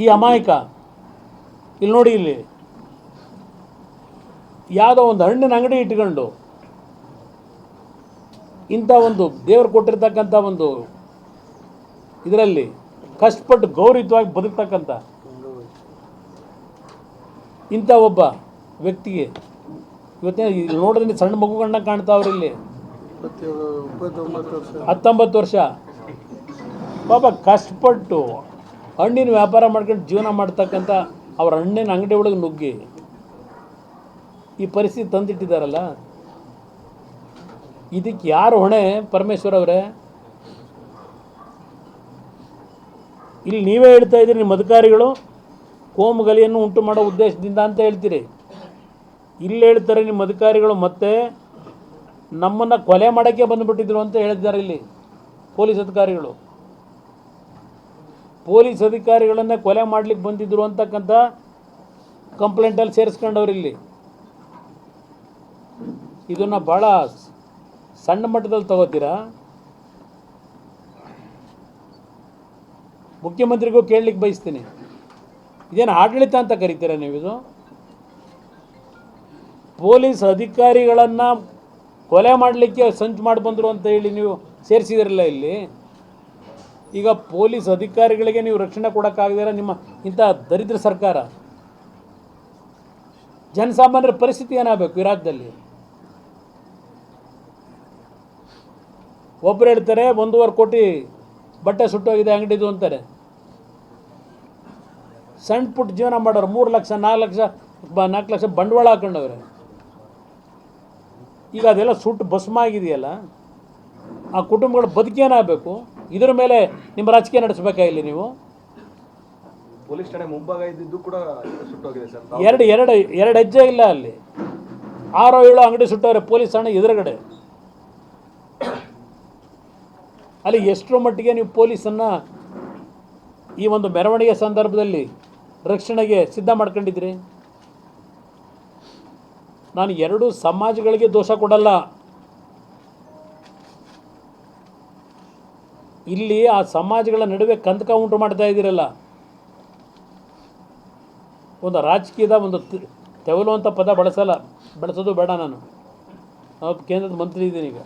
ಈ ಅಮಾಯಕ ಇಲ್ಲಿ ನೋಡಿ, ಇಲ್ಲಿ ಯಾವುದೋ ಒಂದು ಹಣ್ಣಿನ ಅಂಗಡಿ ಇಟ್ಕೊಂಡು ಇಂಥ ಒಂದು ದೇವರು ಕೊಟ್ಟಿರ್ತಕ್ಕಂಥ ಒಂದು ಇದರಲ್ಲಿ ಕಷ್ಟಪಟ್ಟು ಗೌರವಯುತವಾಗಿ ಬದುಕ್ತಕ್ಕಂಥ ಇಂಥ ಒಬ್ಬ ವ್ಯಕ್ತಿಗೆ ಇವತ್ತೇ ನೋಡಿದ್ರೆ ಸಣ್ಣ ಮಗುಗಳನ್ನ ಕಾಣ್ತಾವ್ರಿ ಇಲ್ಲಿ 19 ವರ್ಷ ಪಾಪ ಕಷ್ಟಪಟ್ಟು ಹಣ್ಣಿನ ವ್ಯಾಪಾರ ಮಾಡ್ಕೊಂಡು ಜೀವನ ಮಾಡ್ತಕ್ಕಂಥ ಅವ್ರ ಹಣ್ಣಿನ ಅಂಗಡಿ ಒಳಗೆ ನುಗ್ಗಿ ಈ ಪರಿಸ್ಥಿತಿ ತಂದಿಟ್ಟಿದ್ದಾರಲ್ಲ, ಇದಕ್ಕೆ ಯಾರು ಹೊಣೆ? ಪರಮೇಶ್ವರ್ ಅವರೇ, ಇಲ್ಲಿ ನೀವೇ ಹೇಳ್ತಾ ಇದ್ದೀರಿ ನಿಮ್ಮ ಅಧಿಕಾರಿಗಳು ಕೋಮು ಗಲಿಯನ್ನು ಉಂಟು ಮಾಡೋ ಉದ್ದೇಶದಿಂದ ಅಂತ ಹೇಳ್ತೀರಿ. ಇಲ್ಲಿ ಹೇಳ್ತಾರೆ ನಿಮ್ಮ ಅಧಿಕಾರಿಗಳು ಮತ್ತೆ ನಮ್ಮನ್ನು ಕೊಲೆ ಮಾಡೋಕ್ಕೆ ಬಂದುಬಿಟ್ಟಿದ್ರು ಅಂತ ಹೇಳಿದ್ದಾರೆ. ಇಲ್ಲಿ ಪೊಲೀಸ್ ಅಧಿಕಾರಿಗಳು ಪೊಲೀಸ್ ಅಧಿಕಾರಿಗಳನ್ನೇ ಕೊಲೆ ಮಾಡಲಿಕ್ಕೆ ಬಂದಿದ್ದರು ಅಂತಕ್ಕಂಥ ಕಂಪ್ಲೇಂಟಲ್ಲಿ ಸೇರಿಸ್ಕೊಂಡವ್ರು. ಇಲ್ಲಿ ಇದನ್ನು ಭಾಳ ಸಣ್ಣ ಮಟ್ಟದಲ್ಲಿ ತಗೋತೀರಾ? ಮುಖ್ಯಮಂತ್ರಿಗೂ ಕೇಳಲಿಕ್ಕೆ ಬಯಸ್ತೀನಿ, ಇದೇನು ಆಡಳಿತ ಅಂತ ಕರಿತೀರಾ ನೀವು? ಇದು ಪೊಲೀಸ್ ಅಧಿಕಾರಿಗಳನ್ನು ಕೊಲೆ ಮಾಡಲಿಕ್ಕೆ ಸಂಚು ಮಾಡಿ ಬಂದರು ಅಂತ ಹೇಳಿ ನೀವು ಸೇರಿಸಿದಿರಲ್ಲ ಇಲ್ಲಿ. ಈಗ ಪೊಲೀಸ್ ಅಧಿಕಾರಿಗಳಿಗೆ ನೀವು ರಕ್ಷಣೆ ಕೊಡೋಕ್ಕಾಗದಿರ ನಿಮ್ಮ ಇಂಥ ದರಿದ್ರ ಸರ್ಕಾರ, ಜನಸಾಮಾನ್ಯರ ಪರಿಸ್ಥಿತಿ ಏನಾಗಬೇಕು ಈ ರಾಜ್ಯದಲ್ಲಿ? ಒಬ್ಬರು ಹೇಳ್ತಾರೆ 1.5 ಕೋಟಿ ಬಟ್ಟೆ ಸುಟ್ಟೋಗಿದೆ ಅಂಗಡಿದು ಅಂತಾರೆ. ಸಣ್ಣ ಪುಟ್ಟ ಜೀವನ ಮಾಡೋರು 3 ಲಕ್ಷ 4 ಲಕ್ಷ ಬಂಡವಾಳ ಹಾಕೊಂಡವ್ರೆ. ಈಗ ಅದೆಲ್ಲ ಸುಟ್ಟು ಭಸ್ಮ ಆಗಿದೆಯಲ್ಲ, ಆ ಕುಟುಂಬಗಳ ಬದುಕೇನಾಗಬೇಕು? ಇದರ ಮೇಲೆ ನಿಮ್ಮ ರಾಜಕೀಯ ನಡೆಸಬೇಕಾ ಇಲ್ಲಿ ನೀವು? ಪೊಲೀಸ್ ಠಾಣೆ ಮುಂಭಾಗ ಇದ್ದಿದ್ದು ಕೂಡ ಸುಟ್ಟೋಗಿದೆ ಸರ್. ಎರಡು ಹೆಜ್ಜೆ ಇಲ್ಲ ಅಲ್ಲಿ. 6-7 ಅಂಗಡಿ ಸುಟ್ಟವ್ರೆ ಪೊಲೀಸ್ ಠಾಣೆ ಎದುರುಗಡೆ. ಅಲ್ಲಿ ಎಷ್ಟರ ಮಟ್ಟಿಗೆ ನೀವು ಪೊಲೀಸನ್ನು ಈ ಒಂದು ಮೆರವಣಿಗೆ ಸಂದರ್ಭದಲ್ಲಿ ರಕ್ಷಣೆಗೆ ಸಿದ್ಧ ಮಾಡ್ಕೊಂಡಿದ್ರಿ? ನಾನು ಎರಡೂ ಸಮಾಜಗಳಿಗೆ ದೋಷ ಕೊಡಲ್ಲ. ಇಲ್ಲಿ ಆ ಸಮಾಜಗಳ ನಡುವೆ ಕಂದಕ ಉಂಟು ಮಾಡ್ತಾ ಇದ್ದೀರಲ್ಲ. ಒಂದು ರಾಜಕೀಯದ ಒಂದು ತೆವಲು ಅಂತ ಪದ ಬಳಸೋದು ಬೇಡ. ನಾನು ಕೇಂದ್ರದ ಮಂತ್ರಿ ಇದ್ದೀನಿ ಈಗ.